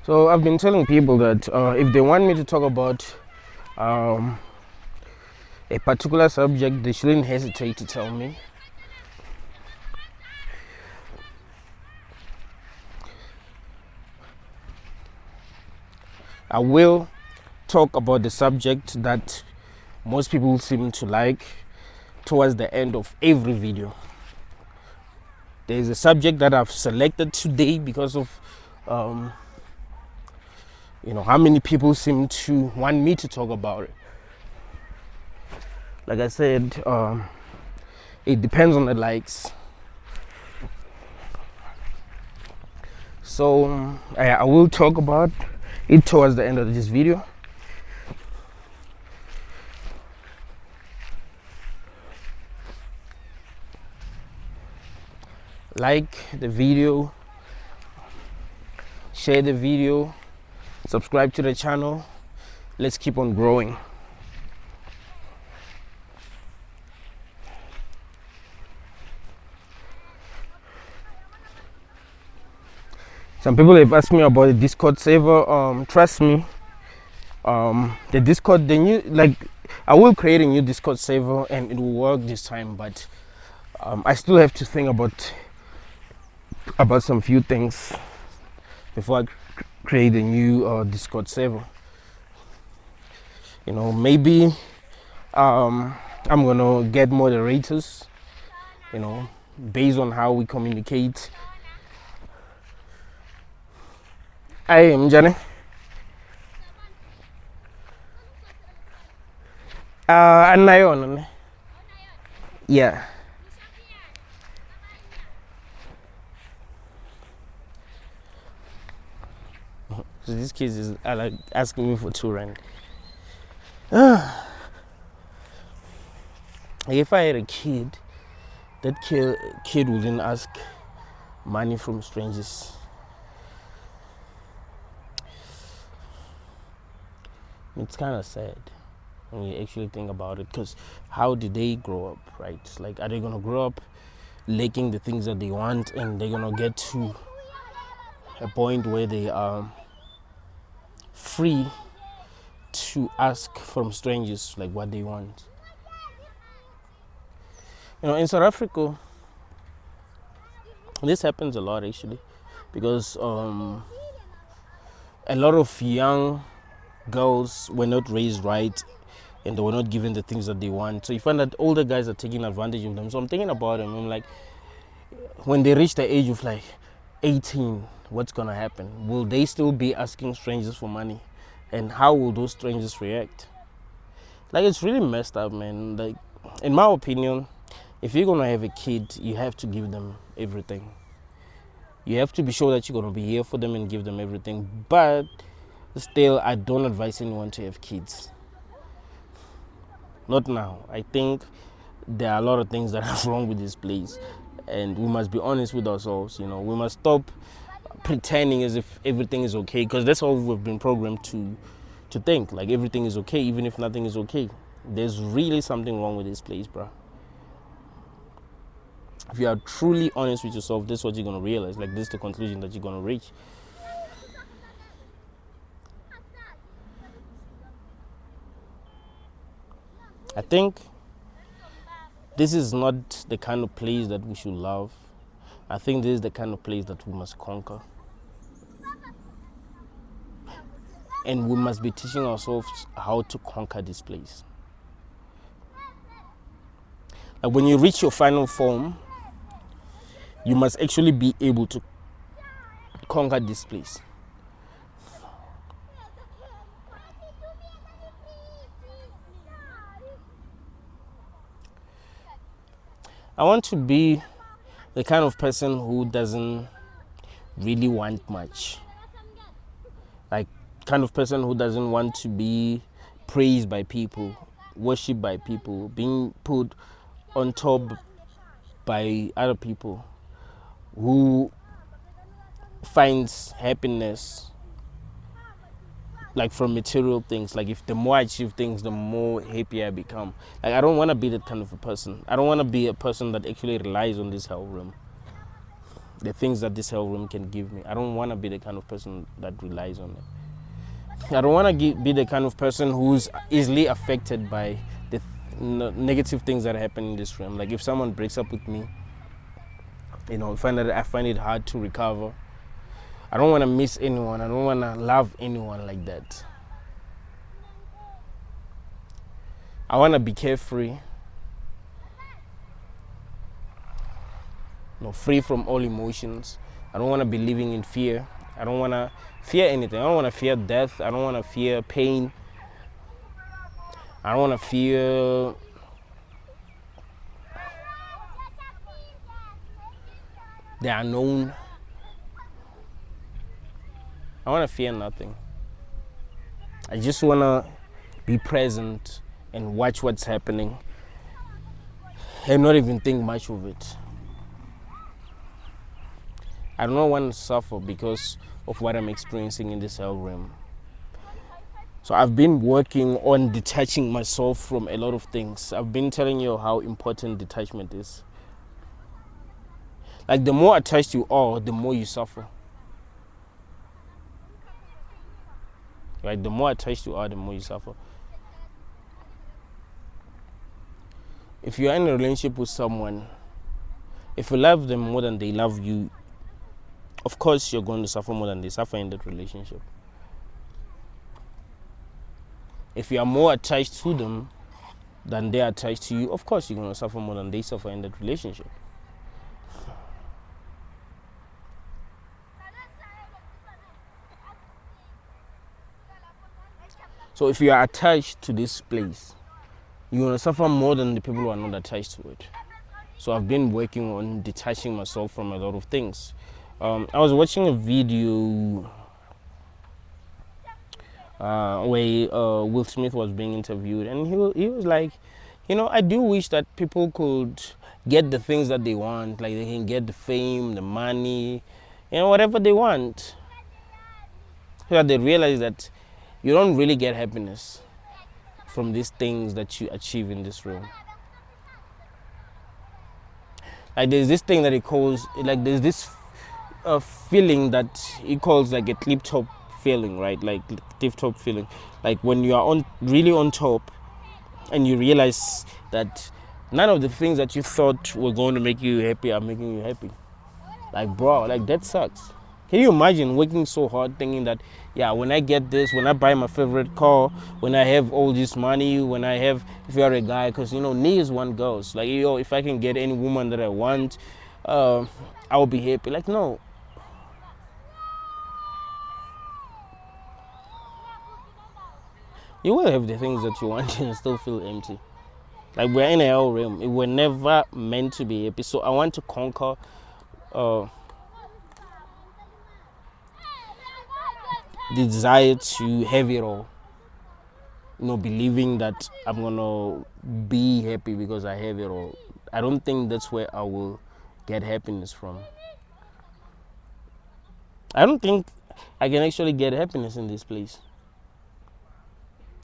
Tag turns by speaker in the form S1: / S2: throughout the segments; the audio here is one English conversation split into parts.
S1: So I've been telling people that if they want me to talk about a particular subject, they shouldn't hesitate to tell me. I will talk about the subject that most people seem to like towards the end of every video. There's a subject that I've selected today because of how many people seem to want me to talk about it. Like I said, it depends on the likes. So I will talk about it towards the end of this video. Like the video, share the video, subscribe to the channel. Let's keep on growing. Some people have asked me about the Discord server. Trust me, the Discord, I will create a new Discord server and it will work this time, but I still have to think about some few things before I create a new Discord server. Maybe I'm gonna get moderators, based on how we communicate. I am Johnny. Anayon. Yeah. So these kids are like asking me for 2 rand. If I had a kid, that kid wouldn't ask money from strangers. It's kind of sad when you actually think about it, because how did they grow up, right? Like, are they gonna grow up lacking the things that they want, and they're gonna get to a point where they are free to ask from strangers like what they want? In South Africa, this happens a lot actually, because a lot of young girls were not raised right and they were not given the things that they want. So you find that older guys are taking advantage of them. So I'm thinking about them. I'm like, when they reach the age of like 18, what's gonna happen? Will they still be asking strangers for money? And how will those strangers react? Like, it's really messed up, man. Like, in my opinion, if you're gonna have a kid, you have to give them everything. You have to be sure that you're gonna be here for them and give them everything. But still, I don't advise anyone to have kids. Not now. I think there are a lot of things that are wrong with this place, and we must be honest with ourselves. We must stop pretending as if everything is okay, because that's all we've been programmed to think. Like, everything is okay, even if nothing is okay. There's really something wrong with this place, bro. If you are truly honest with yourself, this is what you're gonna realize. Like, this is the conclusion that you're gonna reach. I think this is not the kind of place that we should love. I think this is the kind of place that we must conquer. And we must be teaching ourselves how to conquer this place. Like, when you reach your final form, you must actually be able to conquer this place. I want to be the kind of person who doesn't really want much. Like, kind of person who doesn't want to be praised by people, worshipped by people, being put on top by other people, who finds happiness like from material things. Like, if the more I achieve things, the more happy I become. Like, I don't want to be that kind of a person. I don't want to be a person that actually relies on this hell room. the things that this hell room can give me. I don't want to be the kind of person that relies on it. I don't want to be the kind of person who's easily affected by the negative things that happen in this realm. Like if someone breaks up with me, I find it hard to recover. I don't want to miss anyone. I don't want to love anyone like that. I want to be carefree, free from all emotions. I don't want to be living in fear. I don't want to fear anything. I don't want to fear death. I don't want to fear pain. I don't want to fear the unknown. I want to fear nothing. I just want to be present and watch what's happening and not even think much of it. I don't want to suffer because of what I'm experiencing in this hell realm. So I've been working on detaching myself from a lot of things. I've been telling you how important detachment is. Like the more attached you are, the more you suffer. Right? The more attached you are, the more you suffer. If you're in a relationship with someone, if you love them more than they love you, of course you're going to suffer more than they suffer in that relationship. If you are more attached to them than they are attached to you, of course you're going to suffer more than they suffer in that relationship. So if you are attached to this place, you're going to suffer more than the people who are not attached to it. So I've been working on detaching myself from a lot of things. I was watching a video where Will Smith was being interviewed, and he was like, I do wish that people could get the things that they want, like they can get the fame, the money, whatever they want. So that they realize that you don't really get happiness from these things that you achieve in this realm. Like there's this thing that he calls, like there's this feeling that he calls like a clip top feeling, right? Like clip top feeling. Like when you are really on top and you realize that none of the things that you thought were going to make you happy are making you happy. Like bro, like that sucks. Can you imagine working so hard thinking that, when I get this, when I buy my favorite car, when I have all this money, when I have, if you're a guy, because needs one girls. Like, if I can get any woman that I want, I'll be happy. Like, no. You will have the things that you want and still feel empty. Like, we're in a hell realm. We're never meant to be happy. So I want to conquer the desire to have it all. Believing that I'm gonna be happy because I have it all. I don't think that's where I will get happiness from. I don't think I can actually get happiness in this place.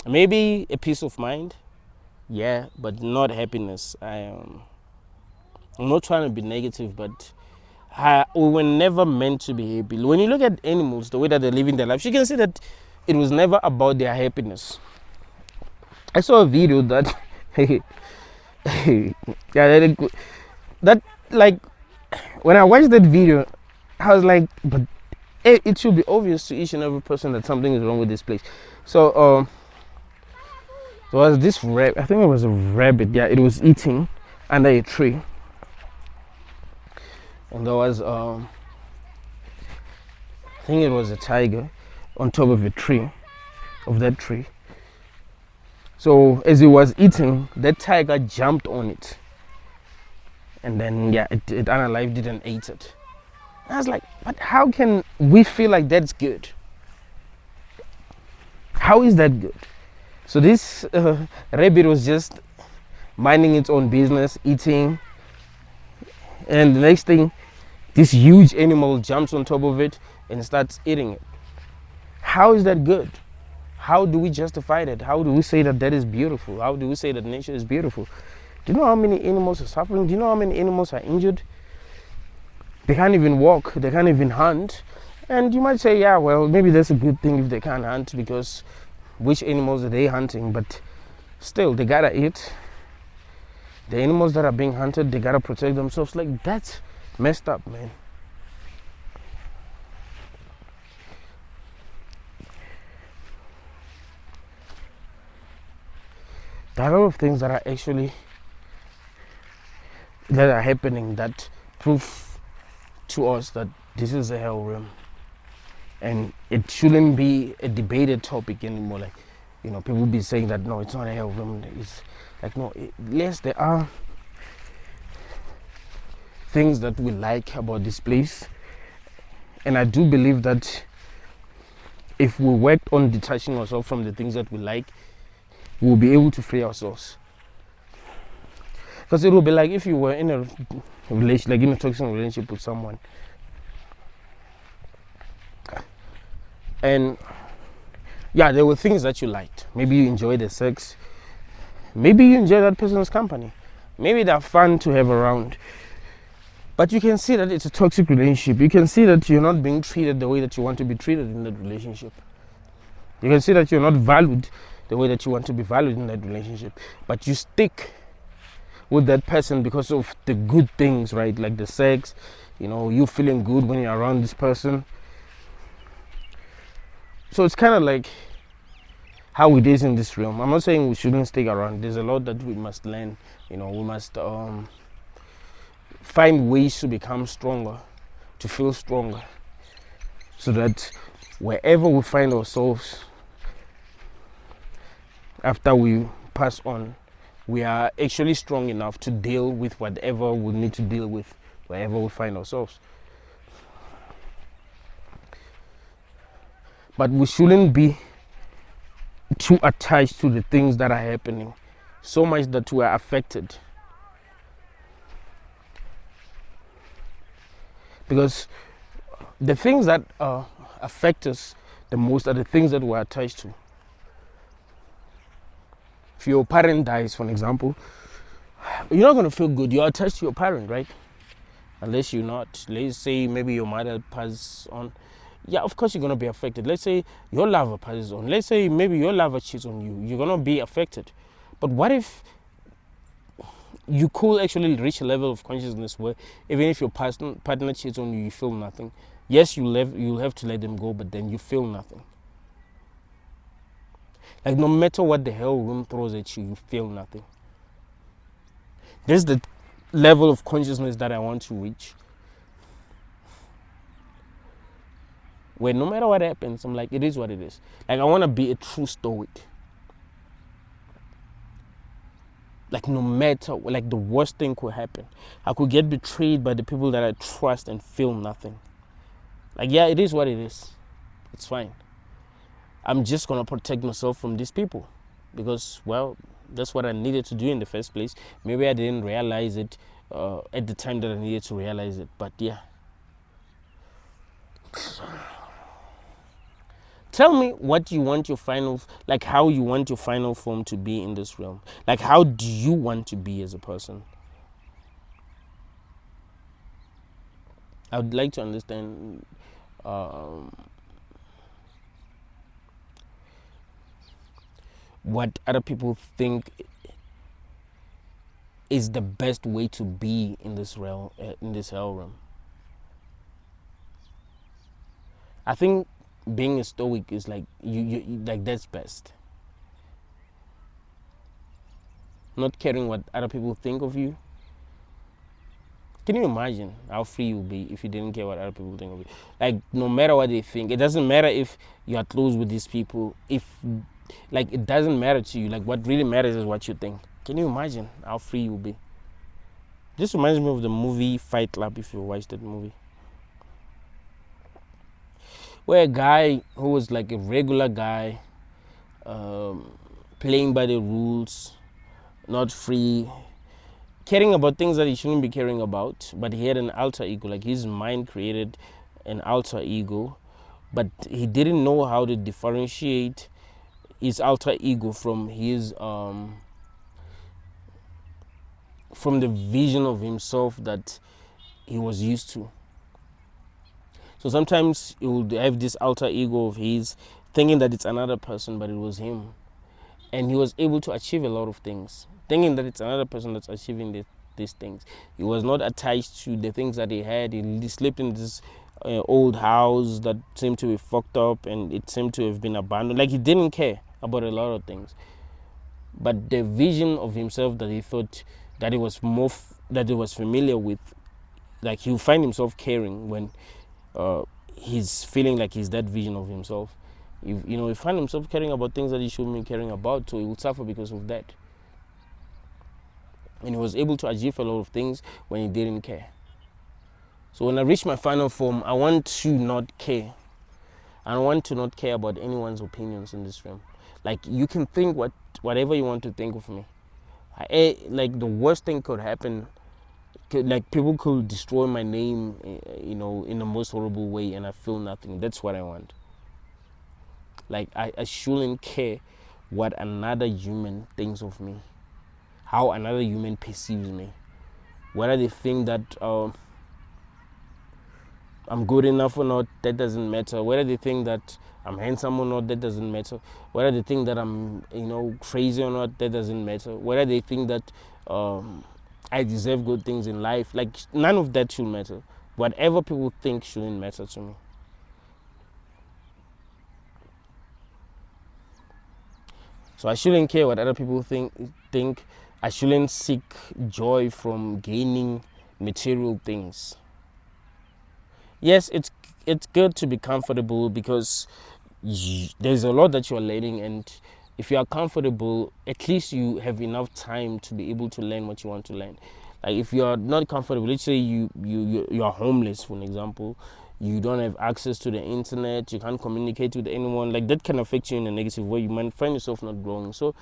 S1: Maybe a peace of mind, but not happiness. I'm not trying to be negative, but we were never meant to be happy. When you look at animals, the way that they're living their lives, you can see that it was never about their happiness. I saw a video that, that like, when I watched that video, I was like, but it should be obvious to each and every person that something is wrong with this place. So, there was this rabbit, I think it was a rabbit, it was eating under a tree. And there was, I think it was a tiger on top of that tree. So as he was eating, that tiger jumped on it. And then, it unalived it and ate it. And I was like, but how can we feel like that's good? How is that good? So this rabbit was just minding its own business, eating. And the next thing, this huge animal jumps on top of it and starts eating it. How is that good? How do we justify that? How do we say that is beautiful? How do we say that nature is beautiful? Do you know how many animals are suffering? Do you know how many animals are injured? They can't even walk, they can't even hunt. And you might say, yeah, well, maybe that's a good thing if they can't hunt, because which animals are they hunting? But still, they gotta eat. The animals that are being hunted, they gotta protect themselves. Like, that's messed up, man. There are a lot of things that are happening that prove to us that this is a hell realm, and it shouldn't be a debated topic anymore. Like, people be saying that no, it's not a hell realm. It's like, no, yes, there are things that we like about this place, and I do believe that if we worked on detaching ourselves from the things that we like, we'll be able to free ourselves. Because it will be like if you were in a relationship, like in a toxic relationship with someone, and yeah, there were things that you liked. Maybe you enjoyed the sex, maybe you enjoy that person's company, maybe they're fun to have around, but you can see that it's a toxic relationship. You can see that you're not being treated the way that you want to be treated in that relationship. You can see that you're not valued the way that you want to be valued in that relationship, but you stick with that person because of the good things, right? Like the sex, you feeling good when you're around this person. So it's kind of like how it is in this realm. I'm not saying we shouldn't stick around. There's a lot that we must learn. We must find ways to become stronger, to feel stronger, so that wherever we find ourselves after we pass on, we are actually strong enough to deal with whatever we need to deal with wherever we find ourselves. But we shouldn't be too attached to the things that are happening, so much that we are affected. Because the things that affect us the most are the things that we're attached to. If your parent dies, for example, you're not going to feel good. You're attached to your parent, right? Unless you're not. Let's say maybe your mother passes on. Yeah, of course you're going to be affected. Let's say your lover passes on. Let's say maybe your lover cheats on you. You're going to be affected. But what if you could actually reach a level of consciousness where even if your partner cheats on you, you feel nothing? Yes, you'll have to let them go, but then you feel nothing. Like, no matter what the hell room throws at you, you feel nothing. There's the level of consciousness that I want to reach, where no matter what happens, I'm like, it is what it is. Like, I want to be a true stoic. Like, no matter, like, the worst thing could happen. I could get betrayed by the people that I trust and feel nothing. Like, yeah, it is what it is. It's fine. I'm just going to protect myself from these people because, well, that's what I needed to do in the first place. Maybe I didn't realize it at the time that I needed to realize it, but yeah. Tell me what you want your final, like how you want your final form to be in this realm. Like, how do you want to be as a person? I would like to understand what other people think is the best way to be in this realm, in this hell realm. I think being a stoic is like you like, that's best. Not caring what other people think of you. Can you imagine how free you'll be if you didn't care what other people think of you? Like, no matter what they think, it doesn't matter if you are close with these people. Like, it doesn't matter to you. Like, what really matters is what you think. Can you imagine how free you'll be? This reminds me of the movie Fight Club, if you watched that movie, where a guy who was like a regular guy, playing by the rules, not free, caring about things that he shouldn't be caring about, but he had an alter ego. Like, his mind created an alter ego, but he didn't know how to differentiate his alter ego from his from the vision of himself that he was used to. So sometimes he would have this alter ego of his, thinking that it's another person, but it was him. And he was able to achieve a lot of things, thinking that it's another person that's achieving these things. He was not attached to the things that he had. He slept in this old house that seemed to be fucked up, and it seemed to have been abandoned. Like, he didn't care about a lot of things. But the vision of himself that he thought that he was that he was familiar with, like, he'll find himself caring when he's feeling like he's that vision of himself. He find himself caring about things that he shouldn't be caring about, so he will suffer because of that. And he was able to achieve a lot of things when he didn't care. So when I reach my final form, I want to not care. I don't want to not care about anyone's opinions in this realm. Like, you can think whatever you want to think of me. Like, the worst thing could happen. Like, people could destroy my name, in the most horrible way, and I feel nothing. That's what I want. Like, I shouldn't care what another human thinks of me, how another human perceives me, whether they think that I'm good enough or not, that doesn't matter. Whether they think that I'm handsome or not, that doesn't matter. Whether they think that I'm crazy or not, that doesn't matter. Whether they think that I deserve good things in life, like, none of that should matter. Whatever people think shouldn't matter to me. So I shouldn't care what other people think. I shouldn't seek joy from gaining material things. Yes, it's good to be comfortable, because there's a lot that you're learning, and if you are comfortable, at least you have enough time to be able to learn what you want to learn. Like, if you are not comfortable, let's say you are homeless, for an example, you don't have access to the internet, you can't communicate with anyone, like, that can affect you in a negative way. You might find yourself not growing. So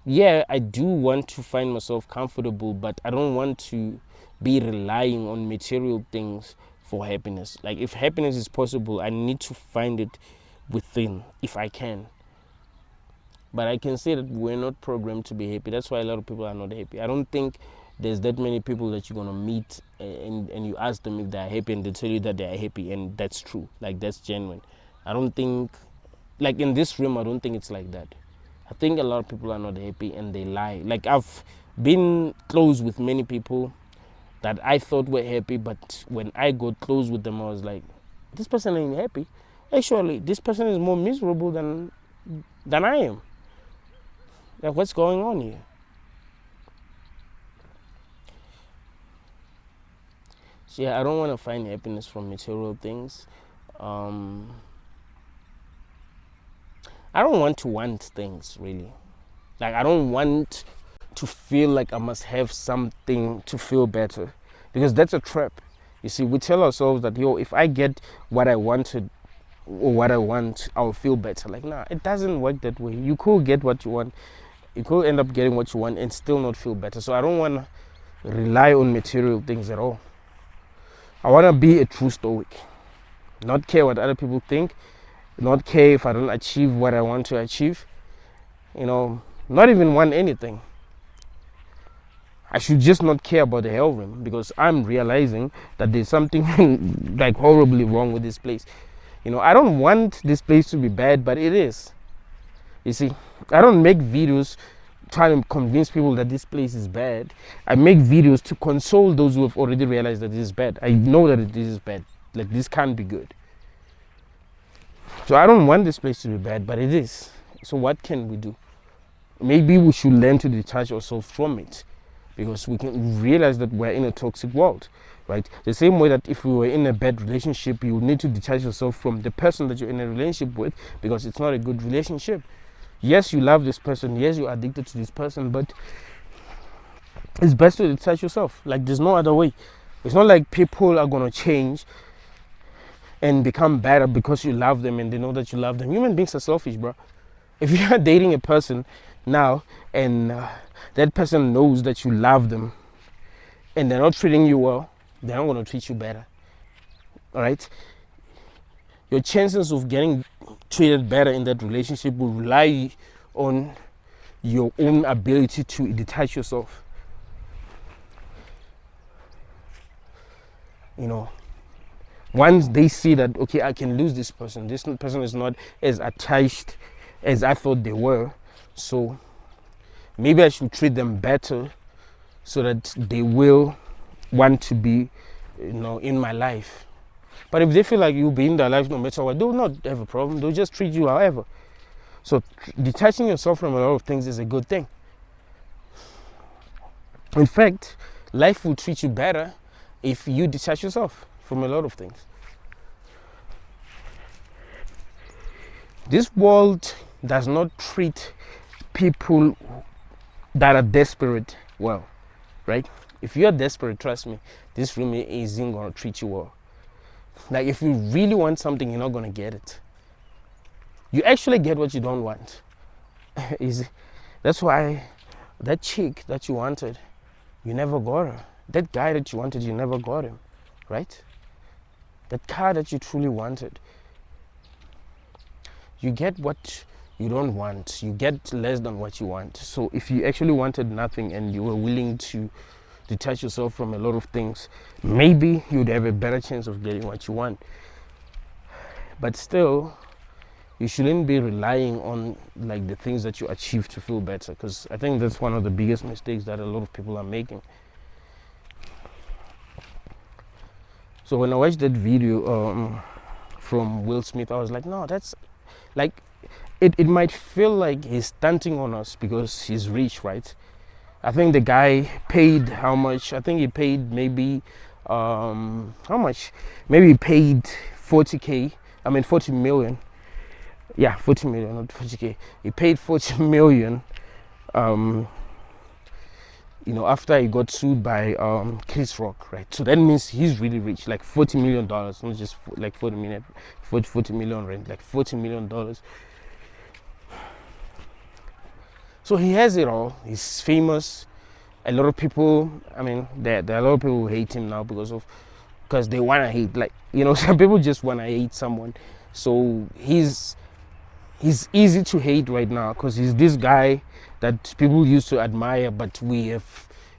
S1: yeah, I do want to find myself comfortable, but I don't want to be relying on material things for happiness. Like, if happiness is possible, I need to find it within, if I can. But I can say that we're not programmed to be happy. That's why a lot of people are not happy. I don't think there's that many people that you're going to meet and you ask them if they're happy, and they tell you that they're happy, and that's true. Like, that's genuine. I don't think, like, in this room, I don't think it's like that. I think a lot of people are not happy, and they lie. Like, I've been close with many people that I thought were happy, but when I got close with them, I was like, this person ain't happy. Actually, this person is more miserable than I am. Like, what's going on here? So yeah, I don't want to find happiness from material things. I don't want to want things, really. Like, I don't want to feel like I must have something to feel better, because that's a trap. You see, we tell ourselves that, if I get what I wanted or what I want, I'll feel better. Like, nah, it doesn't work that way. You could get what you want. You could end up getting what you want and still not feel better. So I don't want to rely on material things at all. I want to be a true stoic. Not care what other people think. Not care if I don't achieve what I want to achieve. Not even want anything. I should just not care about the hell rim, because I'm realizing that there's something like horribly wrong with this place. I don't want this place to be bad, but it is. You see, I don't make videos trying to convince people that this place is bad. I make videos to console those who have already realized that this is bad. I know that this is bad. Like, this can't be good. So I don't want this place to be bad, but it is. So what can we do? Maybe we should learn to detach ourselves from it, because we can realize that we're in a toxic world, right? The same way that if we were in a bad relationship, you need to detach yourself from the person that you're in a relationship with, because it's not a good relationship. Yes, you love this person. Yes, you're addicted to this person, but it's best to detach yourself. Like, there's no other way. It's not like people are going to change and become better because you love them and they know that you love them. Human beings are selfish, bro. If you're dating a person now and that person knows that you love them and they're not treating you well, they're not going to treat you better. All right? Your chances of getting treated better in that relationship will rely on your own ability to detach yourself. Once they see that, okay, I can lose this person is not as attached as I thought they were, so maybe I should treat them better so that they will want to be, in my life. But if they feel like you'll be in their life no matter what, they'll not have a problem. They'll just treat you however. So detaching yourself from a lot of things is a good thing. In fact, life will treat you better if you detach yourself from a lot of things. This world does not treat people that are desperate well, right? If you're desperate, trust me, this room isn't going to treat you well. Like, if you really want something, you're not going to get it. You actually get what you don't want. That's why that chick that you wanted, you never got her. That guy that you wanted, you never got him, right? That car that you truly wanted. You get what you don't want. You get less than what you want. So if you actually wanted nothing and you were willing to detach yourself from a lot of things, maybe you'd have a better chance of getting what you want. But still, you shouldn't be relying on like the things that you achieve to feel better, because I think that's one of the biggest mistakes that a lot of people are making. So when I watched that video from Will Smith, I was like, no, that's like, it might feel like he's stunting on us because he's rich, right? I think the guy paid how much? I think he paid maybe, how much? Maybe he paid 40 million. Yeah, 40 million, not 40K. He paid 40 million, after he got sued by Chris Rock, right? So that means he's really rich, like $40 million, not just like 40 million rent, like $40 million. So he has it all. He's famous. A lot of people, there are a lot of people who hate him now because they want to hate. Like, some people just want to hate someone. So he's easy to hate right now because he's this guy that people used to admire, but we have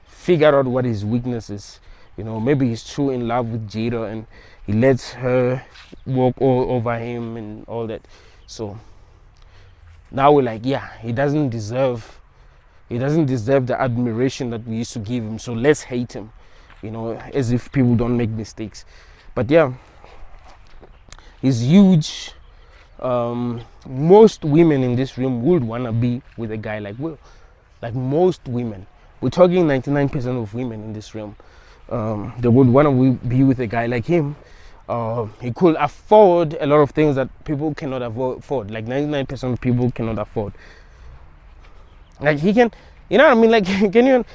S1: figured out what his weakness is. Maybe he's too in love with Jada and he lets her walk all over him and all that. So now we're like, yeah, he doesn't deserve the admiration that we used to give him, so let's hate him, as if people don't make mistakes. But yeah, he's huge. Most women in this room would want to be with a guy like Will. Like, most women, we're talking 99% of women in this room, they would want to be with a guy like him. He could afford a lot of things that people cannot afford. Like 99% of people cannot afford. Like, he can, like, can you,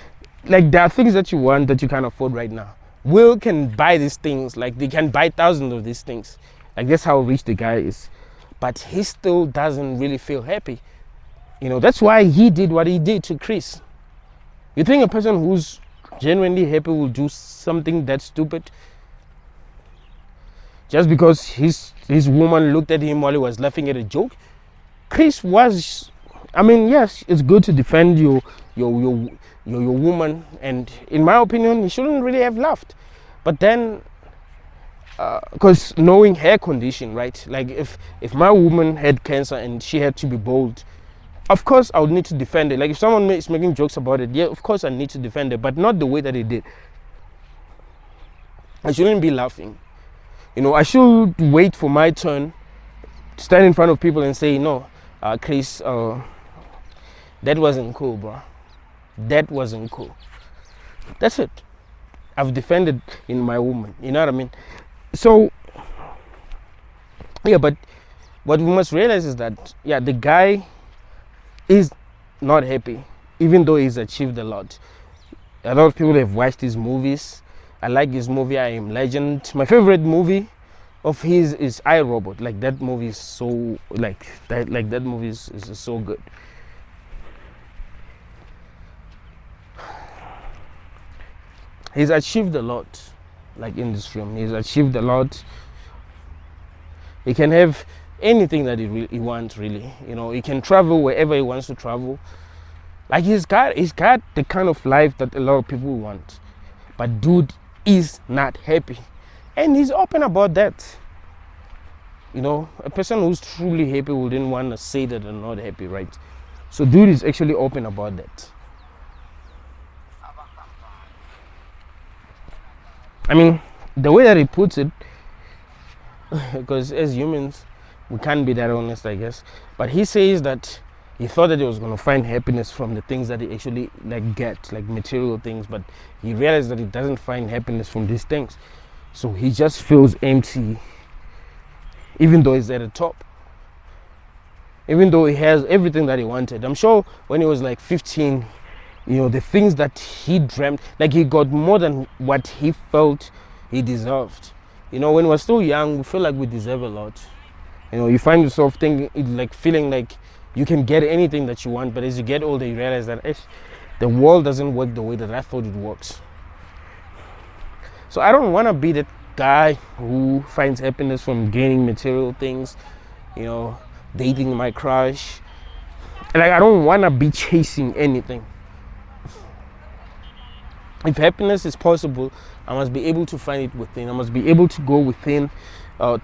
S1: like, there are things that you want that you can't afford right now. Will can buy these things, like, they can buy thousands of these things. Like, that's how rich the guy is. But he still doesn't really feel happy. That's why he did what he did to Chris. You think a person who's genuinely happy will do something that stupid? Just because his woman looked at him while he was laughing at a joke? Chris was, yes, it's good to defend your woman, and in my opinion, he shouldn't really have laughed. But then, because knowing her condition, right? Like, if my woman had cancer and she had to be bold, of course I would need to defend it. Like, if someone is making jokes about it, yeah, of course I need to defend it, but not the way that he did. I shouldn't be laughing. I should wait for my turn to stand in front of people and say, no, Chris, that wasn't cool, bro. That wasn't cool. That's it. I've defended in my woman. You know what I mean? So, yeah, but what we must realize is that, yeah, the guy is not happy, even though he's achieved a lot. A lot of people have watched his movies. I like his movie, I Am Legend. My favorite movie of his is I, Robot. Like, that movie is so, that movie is so good. He's achieved a lot, like, in this film. He's achieved a lot. He can have anything that he wants, really. He can travel wherever he wants to travel. Like, he's got the kind of life that a lot of people want. But dude is not happy. And he's open about that. You know, a person who's truly happy wouldn't want to say that they're not happy, right? So dude is actually open about that. I mean, the way that he puts it, because as humans, we can't be that honest, I guess. But he says that he thought that he was going to find happiness from the things that he actually get, like material things. But he realized that he doesn't find happiness from these things. So he just feels empty, even though he's at the top. Even though he has everything that he wanted. I'm sure when he was like 15, you know, the things that he dreamt, like he got more than what he felt he deserved. You know, when we're still young, we feel like we deserve a lot. You know, you find yourself thinking, like feeling like you can get anything that you want, but as you get older, you realize that the world doesn't work the way that I thought it works. So I don't want to be that guy who finds happiness from gaining material things, you know, dating my crush. Like, I don't want to be chasing anything. If happiness is possible, I must be able to find it within. I must be able to go within,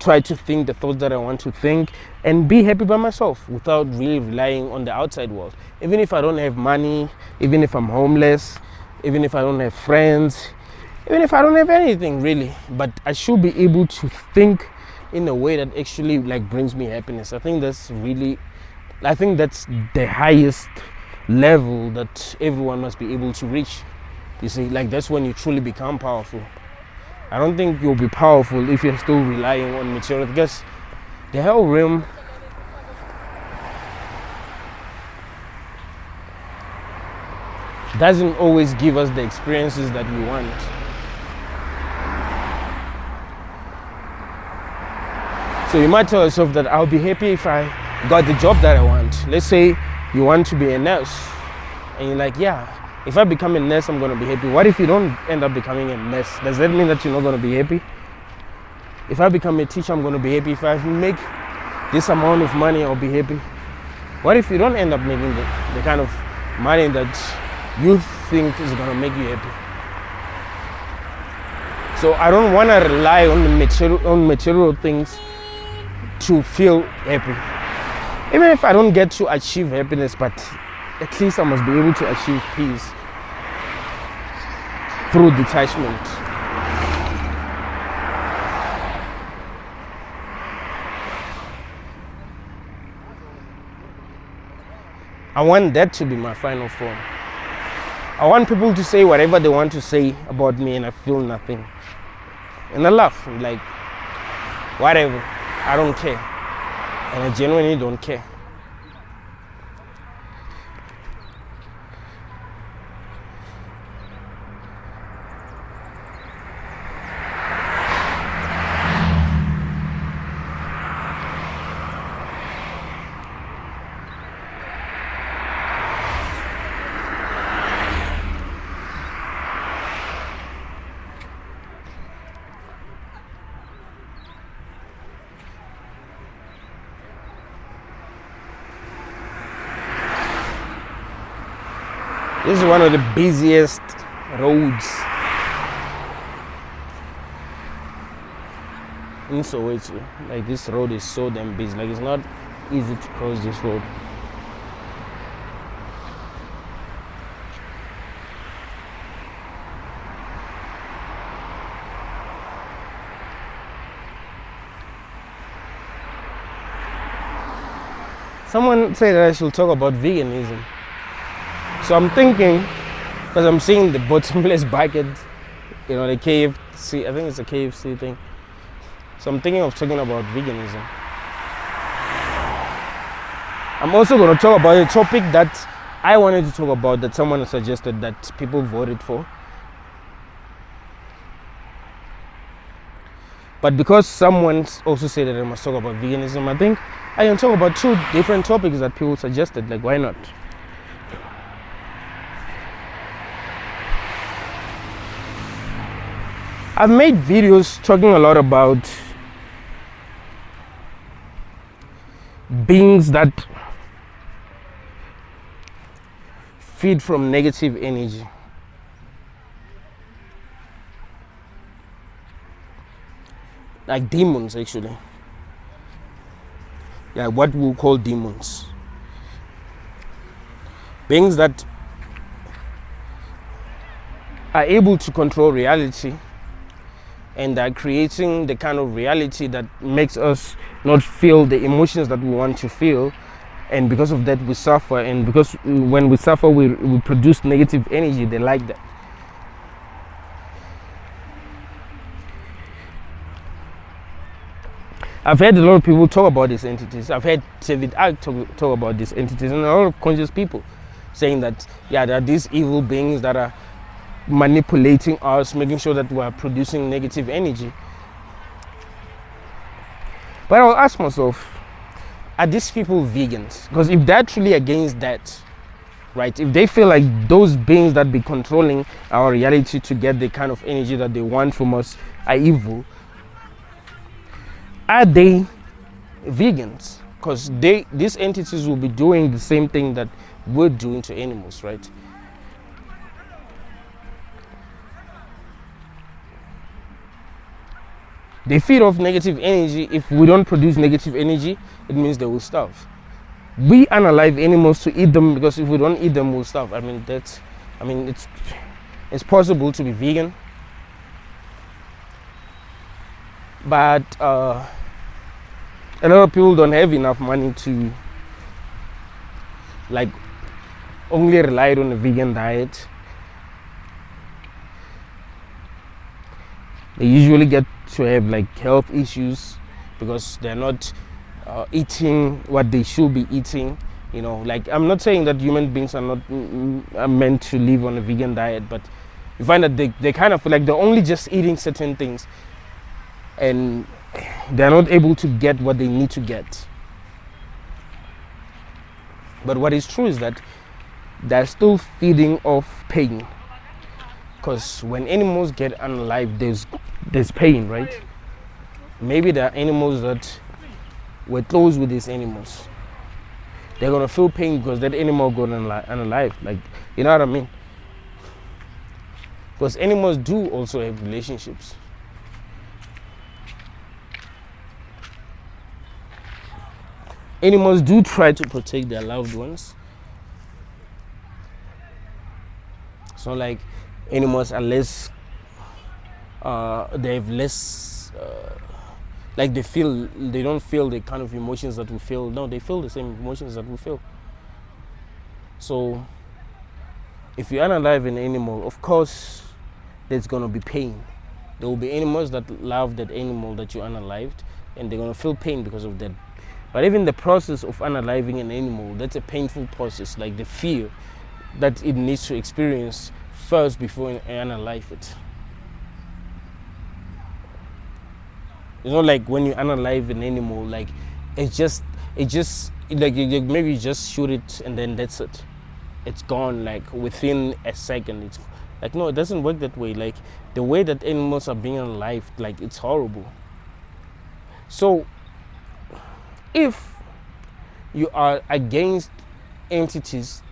S1: try to think the thoughts that I want to think, and be happy by myself without really relying on the outside world. Even if I don't have money, even if I'm homeless, even if I don't have friends, even if I don't have anything really, but I should be able to think in a way that actually like brings me happiness. I think that's the highest level that everyone must be able to reach. You see, like that's when you truly become powerful. I don't think you'll be powerful if you're still relying on material, because the hell realm doesn't always give us the experiences that we want. So you might tell yourself that I'll be happy if I got the job that I want. Let's say you want to be a nurse and you're like, yeah, if I become a nurse, I'm going to be happy. What if you don't end up becoming a nurse? Does that mean that you're not going to be happy? If I become a teacher, I'm going to be happy. If I make this amount of money, I'll be happy. What if you don't end up making the kind of money that you think is going to make you happy? So I don't want to rely on material things to feel happy. Even if I don't get to achieve happiness, but at least I must be able to achieve peace through detachment. I want that to be my final form. I want people to say whatever they want to say about me and I feel nothing. And I laugh, I'm like, whatever, I don't care. And I genuinely don't care. This is one of the busiest roads in Soweto. Like, this road is so damn busy. Like, it's not easy to cross this road. Someone said that I should talk about veganism. So I'm thinking, because I'm seeing the bottomless bucket, you know, the KFC, I think it's a KFC thing. So I'm thinking of talking about veganism. I'm also going to talk about a topic that I wanted to talk about, that someone suggested that people voted for. But because someone also said that I must talk about veganism, I think I can talk about two different topics that people suggested. Like, why not? I've made videos talking a lot about beings that feed from negative energy. like demons actually. Yeah, what we'll call demons. Beings that are able to control reality and are creating the kind of reality that makes us not feel the emotions that we want to feel, and because of that we suffer, and because when we suffer we produce negative energy. They like that. I've heard a lot of people talk about these entities. I've heard David Icke talk about these entities, and a lot of conscious people saying that, yeah, there are these evil beings that are manipulating us, making sure that we are producing negative energy. But I'll ask myself, are these people vegans? Because if they're truly against that, right, if they feel like those beings that be controlling our reality to get the kind of energy that they want from us are evil, are they vegans? Because these entities will be doing the same thing that we're doing to animals, right? They feed off negative energy. If we don't produce negative energy, it means they will starve. We unalive animals to eat them, because if we don't eat them, we'll starve. It's possible to be vegan, but a lot of people don't have enough money to like only rely on a vegan diet. They usually get to have like health issues because they're not eating what they should be eating. You know, like, I'm not saying that human beings are not are meant to live on a vegan diet, but you find that they kind of feel like they're only just eating certain things and they're not able to get what they need to get. But what is true is that they're still feeding off pain, because when animals get unalive, there's pain, right? Maybe there are animals that were close with these animals. They're gonna feel pain because that animal got unalive. Like, you know what I mean? Because animals do also have relationships. Animals do try to protect their loved ones. So like animals are less, they have less, like they don't feel the kind of emotions that we feel. No, they feel the same emotions that we feel. So if you unalive an animal, of course there's gonna be pain. There will be animals that love that animal that you unalived, and they're gonna feel pain because of that. But even the process of unaliving an animal, that's a painful process, like the fear that it needs to experience first before you unalive it. You know, like when you unalive an animal, like it just like maybe you just shoot it and then that's it. It's gone like within a second. It's like, no, it doesn't work that way. Like the way that animals are being unalived, like it's horrible. So if you are against entities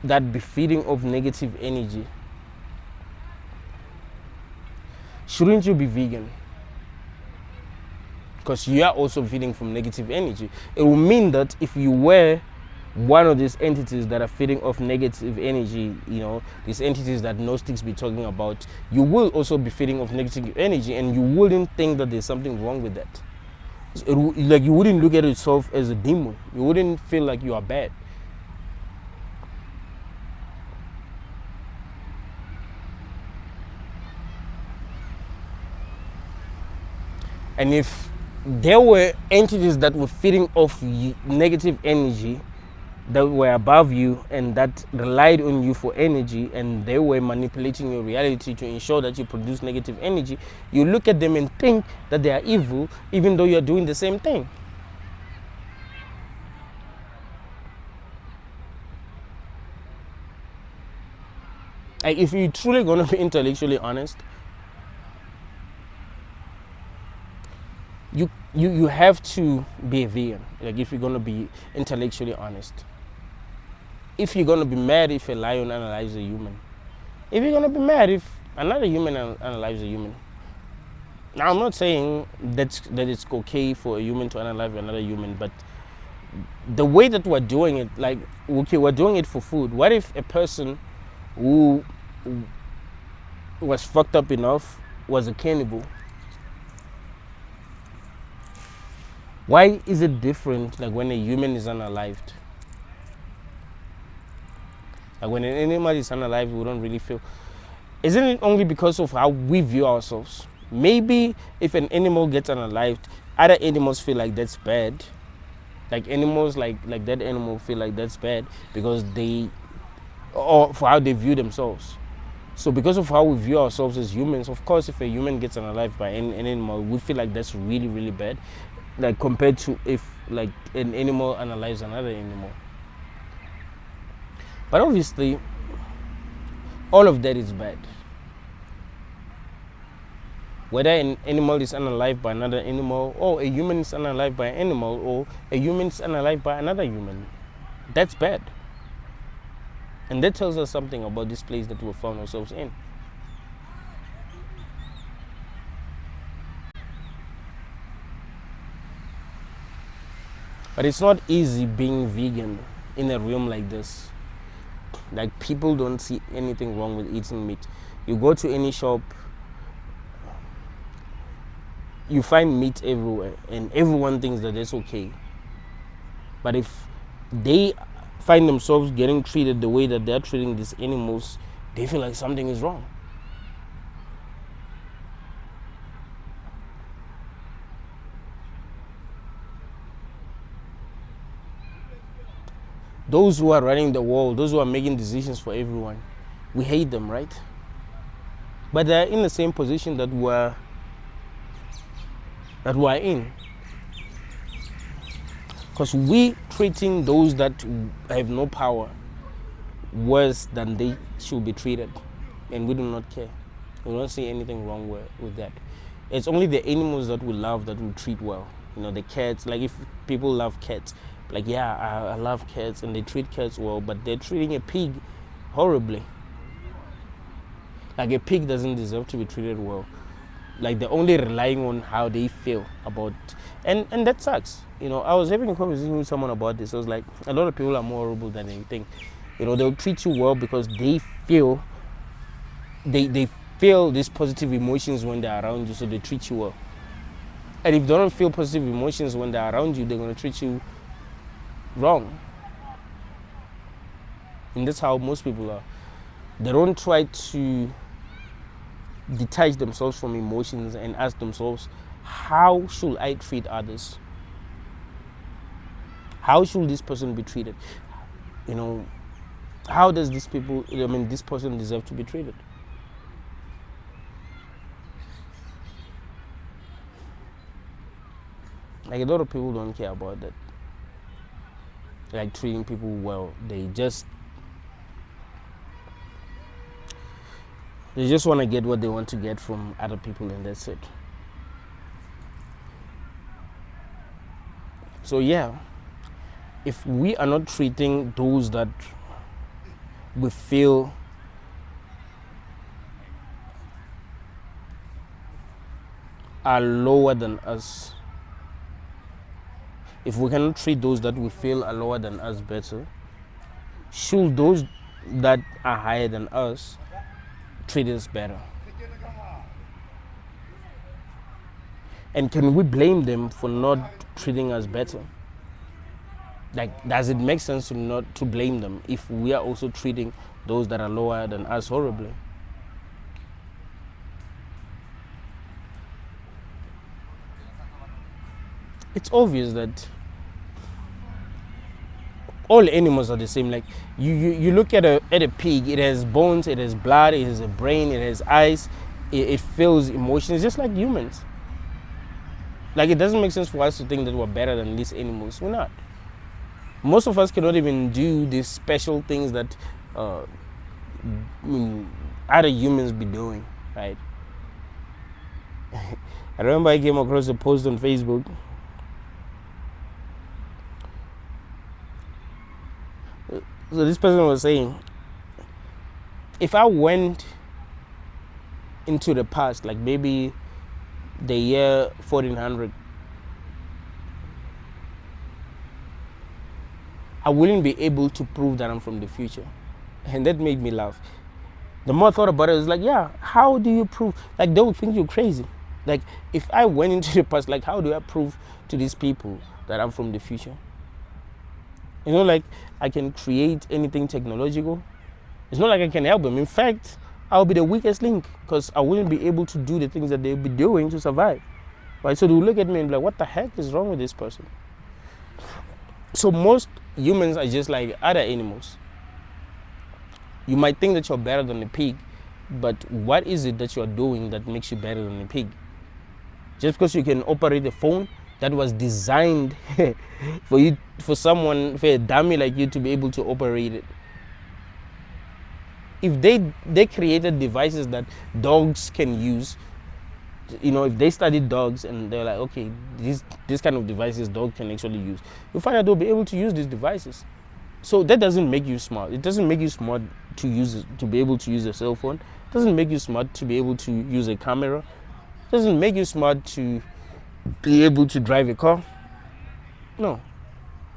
S1: that be feeding off negative energy, shouldn't you be vegan? Because you are also feeding from negative energy. It will mean that if you were one of these entities that are feeding off negative energy, you know, these entities that Gnostics be talking about, you will also be feeding off negative energy, and you wouldn't think that there's something wrong with that. Like you wouldn't look at yourself as a demon. You wouldn't feel like you are bad. And if there were entities that were feeding off negative energy, that were above you and that relied on you for energy, and they were manipulating your reality to ensure that you produce negative energy, you look at them and think that they are evil, even though you're doing the same thing. Like, if you're truly going to be intellectually honest, you have to be a vegan. Like, if you're going to be intellectually honest. If you're going to be mad if a lion analyzes a human. If you're going to be mad if another human analyzes a human. Now, I'm not saying that it's okay for a human to unalive another human, but the way that we're doing it, like, okay, we're doing it for food. What if a person who was fucked up enough was a cannibal? Why is it different, like, when a human is unalived? Like, when an animal is unalived, we don't really feel. Isn't it only because of how we view ourselves? Maybe if an animal gets unalived, other animals feel like that's bad. Like animals, like that animal feel like that's bad because they, or for how they view themselves. So because of how we view ourselves as humans, of course, if a human gets unalived by an animal, we feel like that's really, really bad. Like compared to if like an animal unalives another animal. But obviously, all of that is bad. Whether an animal is unalived by another animal, or a human is unalived by an animal, or a human is unalived by another human, that's bad. And that tells us something about this place that we found ourselves in. But it's not easy being vegan in a realm like this. Like, people don't see anything wrong with eating meat. You go to any shop, you find meat everywhere, and everyone thinks that that's okay. But if they find themselves getting treated the way that they're treating these animals, they feel like something is wrong. Those who are running the world, those who are making decisions for everyone, we hate them, right? But they're in the same position that we're in. Because we treating those that have no power worse than they should be treated. And we do not care. We don't see anything wrong with that. It's only the animals that we love that we treat well. You know, the cats, like if people love cats, like, yeah, I love cats and they treat cats well, but they're treating a pig horribly. Like, a pig doesn't deserve to be treated well. Like, they're only relying on how they feel about, and that sucks. You know, I was having a conversation with someone about this. I was like, a lot of people are more horrible than they think. You know, they'll treat you well because they feel these positive emotions when they're around you, so they treat you well. And if they don't feel positive emotions when they're around you, they're going to treat you wrong. And that's how most people are. They don't try to detach themselves from emotions and ask themselves, how should I treat others? How should this person be treated? You know, how does this person deserve to be treated? Like, a lot of people don't care about that. Like, treating people well. They just want to get what they want to get from other people, and that's it. So yeah, if we are not treating those that we feel are lower than us, if we cannot treat those that we feel are lower than us better, should those that are higher than us treat us better? And can we blame them for not treating us better? Like, does it make sense to blame them if we are also treating those that are lower than us horribly? It's obvious that all animals are the same. Like, you look at a pig, it has bones, it has blood, it has a brain, it has eyes, it feels emotions, just like humans. Like, it doesn't make sense for us to think that we're better than these animals. We're not. Most of us cannot even do these special things that other humans be doing, right? I remember I came across a post on Facebook. So this person was saying, if I went into the past, like maybe the year 1400, I wouldn't be able to prove that I'm from the future. And that made me laugh. The more I thought about it, I was like, yeah, how do you prove? Like, they would think you're crazy. Like, if I went into the past, like, how do I prove to these people that I'm from the future? You know, like, I can create anything technological. It's not like I can help them. In fact, I'll be the weakest link because I wouldn't be able to do the things that they'll be doing to survive. Right? So they'll look at me and be like, what the heck is wrong with this person? So most humans are just like other animals. You might think that you're better than the pig, but what is it that you're doing that makes you better than the pig? Just because you can operate a phone that was designed for a dummy like you to be able to operate it. If they created devices that dogs can use, you know, if they studied dogs and they're like, okay, this kind of devices dogs can actually use, you find out they'll be able to use these devices. So that doesn't make you smart. It doesn't make you smart to be able to use a cell phone. It doesn't make you smart to be able to use a camera. It doesn't make you smart to be able to drive a car. No.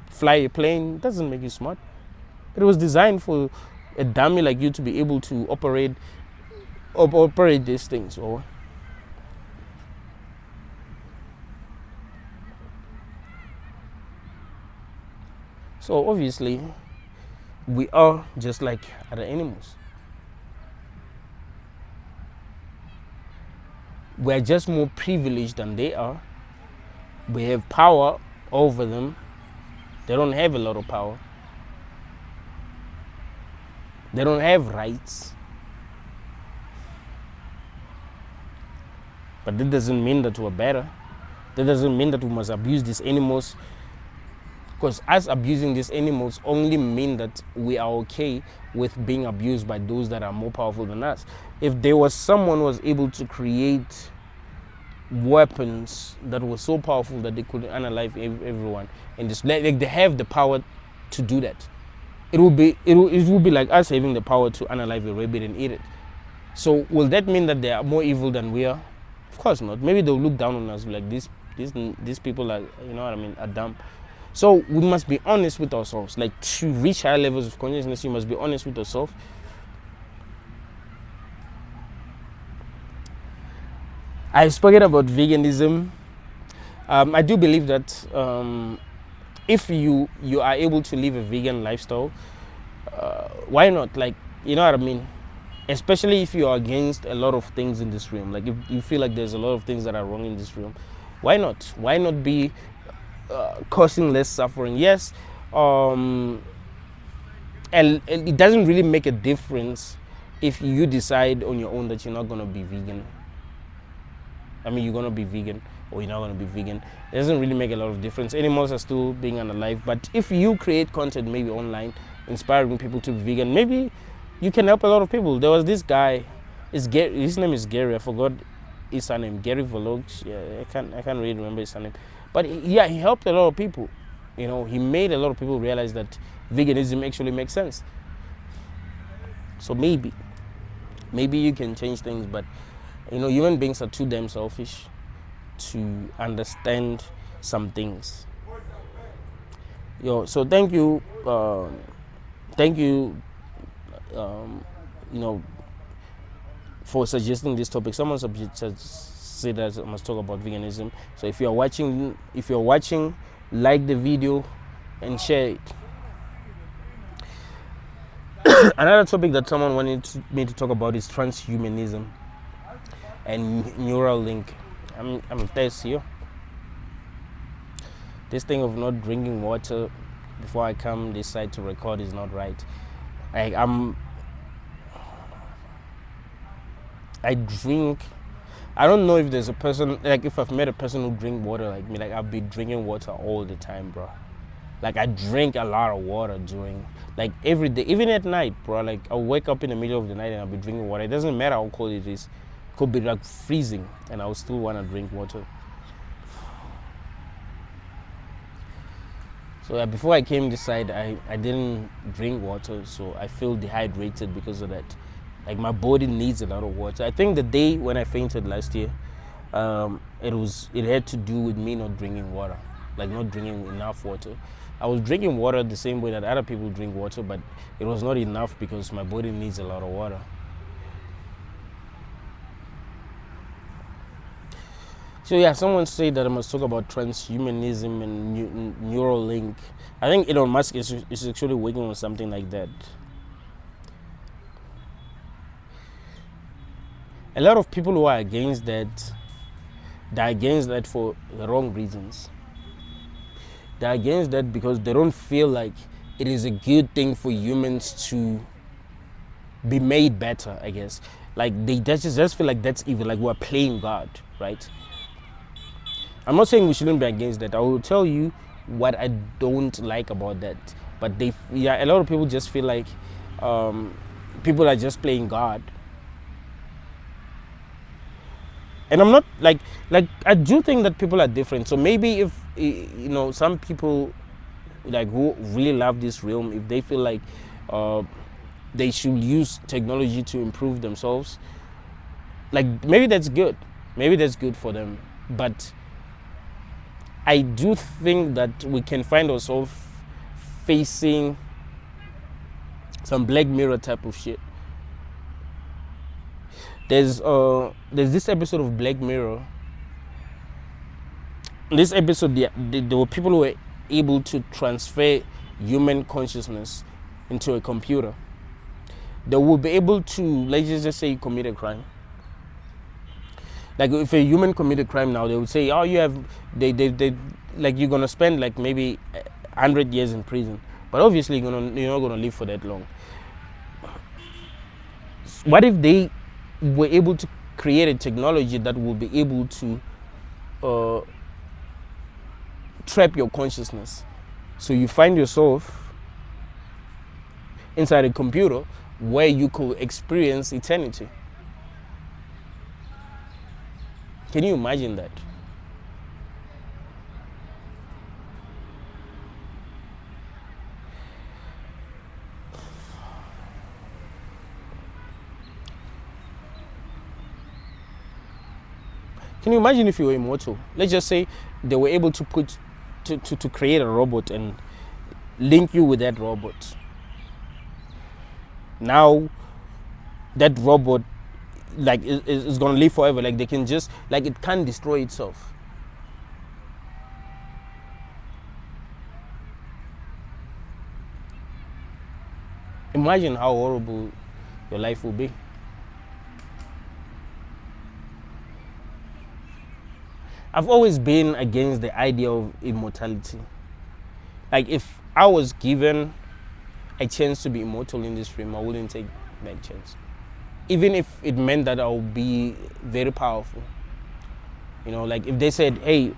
S1: Fly a plane doesn't make you smart. It was designed for a dummy like you to be able to operate these things. Or so obviously, we are just like other animals. We're just more privileged than they are. We have power over them. They don't have a lot of power. They don't have rights. But that doesn't mean that we're better. That doesn't mean that we must abuse these animals. Because us abusing these animals only mean that we are okay with being abused by those that are more powerful than us. If there was someone who was able to create weapons that were so powerful that they could unalive everyone, and just like they have the power to do that, it would be like us having the power to unalive a rabbit and eat it. So will that mean that they are more evil than we are? Of course not. Maybe they'll look down on us like these people are, you know what I mean, are dumb. So we must be honest with ourselves. Like, to reach higher levels of consciousness, you must be honest with yourself. I've spoken about veganism. I do believe that if you are able to live a vegan lifestyle, why not? Like, you know what I mean? Especially if you are against a lot of things in this realm. Like, if you feel like there's a lot of things that are wrong in this realm, why not? Why not be causing less suffering? Yes, and it doesn't really make a difference if you decide on your own that you're not going to be vegan. I mean, you're going to be vegan or you're not going to be vegan. It doesn't really make a lot of difference. Animals are still being unalive. But if you create content maybe online, inspiring people to be vegan, maybe you can help a lot of people. There was this guy, his name is Gary. I forgot his surname. Gary Vlogs. Yeah, I can't really remember his surname. But he helped a lot of people. You know, he made a lot of people realize that veganism actually makes sense. So maybe you can change things, but you know, human beings are too damn selfish to understand some things. So thank you, you know, for suggesting this topic. Someone said that I must talk about veganism. So if you're watching, like the video and share it. Another topic that someone wanted me to talk about is transhumanism and Neuralink. I'm thirsty here. This thing of not drinking water before I come this side to record is not right. I drink. I don't know if there's a person, like if I've met a person who drink water like me, like I'll be drinking water all the time, bro. Like I drink a lot of water during, like every day, even at night, bro. Like I'll wake up in the middle of the night and I'll be drinking water. It doesn't matter how cold it is. It could be like freezing and I'll still want to drink water. So before I came this side, I didn't drink water, so I feel dehydrated because of that. Like my body needs a lot of water. I think the day when I fainted last year, it had to do with me not drinking water, like not drinking enough water. I was drinking water the same way that other people drink water, but it was not enough because my body needs a lot of water. So yeah, someone said that I must talk about transhumanism and Neuralink. I think Elon Musk is actually working on something like that. A lot of people who are against that, they're against that for the wrong reasons. They're against that because they don't feel like it is a good thing for humans to be made better, I guess. Like they just feel like that's evil, like we're playing God, right? I'm not saying we shouldn't be against that. I will tell you what I don't like about that. But a lot of people just feel like people are just playing God. And I'm not like I do think that people are different. So maybe if some people like who really love this realm, if they feel like they should use technology to improve themselves, like maybe that's good. Maybe that's good for them. But I do think that we can find ourselves facing some Black Mirror type of shit. There's this episode of Black Mirror. In this episode, there were people who were able to transfer human consciousness into a computer. They will be able to, let's just say, commit a crime. Like if a human committed crime now, they would say, oh, they like you're gonna spend like maybe 100 years in prison, but obviously you're not gonna live for that long. What if they were able to create a technology that will be able to trap your consciousness, so you find yourself inside a computer where you could experience eternity? Can you imagine that? Can you imagine if you were immortal? Let's just say they were able to create a robot and link you with that robot. Now that robot like is gonna live forever. Like they can just like it can't destroy itself. Imagine how horrible your life will be. I've always been against the idea of immortality. Like if I was given a chance to be immortal in this realm, I wouldn't take that chance. Even if it meant that I'll be very powerful. Like if they said, hey,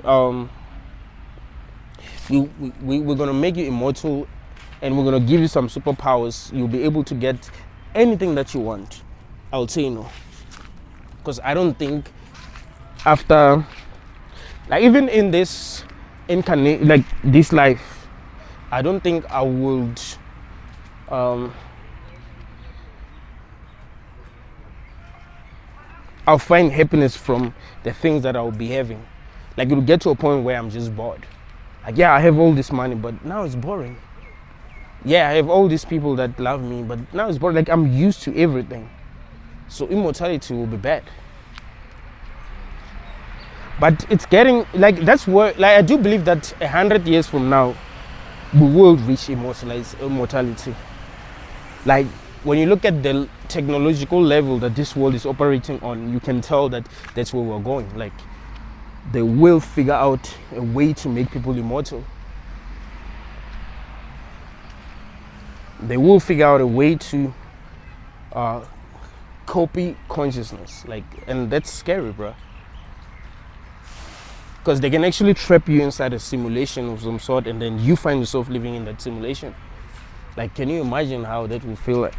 S1: we're gonna make you immortal and we're gonna give you some superpowers, you'll be able to get anything that you want, I would say no. Because I don't think after, like even in this like this life, I don't think I would I'll find happiness from the things that I'll be having. Like it'll get to a point where I'm just bored. Like yeah, I have all this money, but now it's boring. Yeah, I have all these people that love me, but now it's boring. Like I'm used to everything. So immortality will be bad. But it's getting like that's where like I do believe that 100 years from now we will reach immortality. Like when you look at the technological level that this world is operating on, you can tell that that's where we're going. Like they will figure out a way to make people immortal. They will figure out a way to copy consciousness. Like, and that's scary, bro. Because they can actually trap you inside a simulation of some sort, and then you find yourself living in that simulation. Like, can you imagine how that will feel like?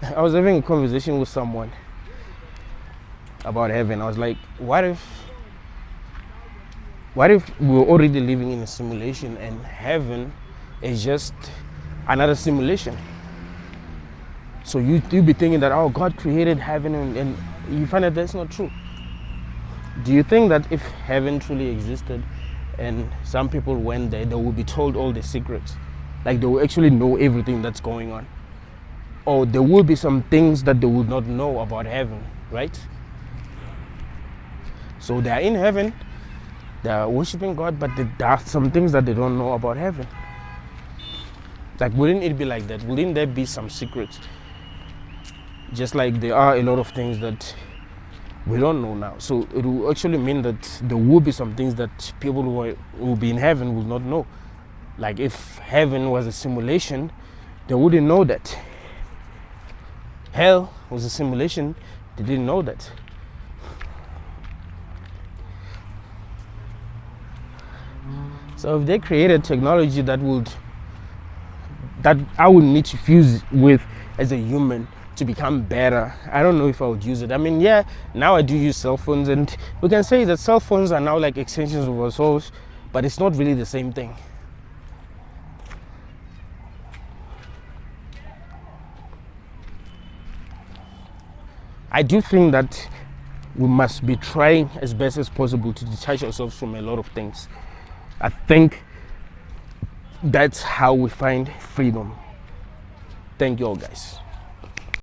S1: I was having a conversation with someone about heaven. I was like, what if we're already living in a simulation and heaven is just another simulation? So you be thinking that, oh, God created heaven and you find that that's not true. Do you think that if heaven truly existed and some people went there, they will be told all the secrets? Like they will actually know everything that's going on? Or there will be some things that they will not know about heaven, right? So they are in heaven, they are worshiping God, but there are some things that they don't know about heaven. Like, wouldn't it be like that? Wouldn't there be some secrets? Just like there are a lot of things that we don't know now. So it will actually mean that there will be some things that people who will be in heaven will not know. Like if heaven was a simulation, they wouldn't know that. Hell was a simulation, they didn't know that. So if they created technology that I would need to fuse with as a human to become better, I don't know if I would use it. I mean, yeah, now I do use cell phones, and we can say that cell phones are now like extensions of our souls, but it's not really the same thing. I do think that we must be trying as best as possible to detach ourselves from a lot of things. I think that's how we find freedom. Thank you all, guys.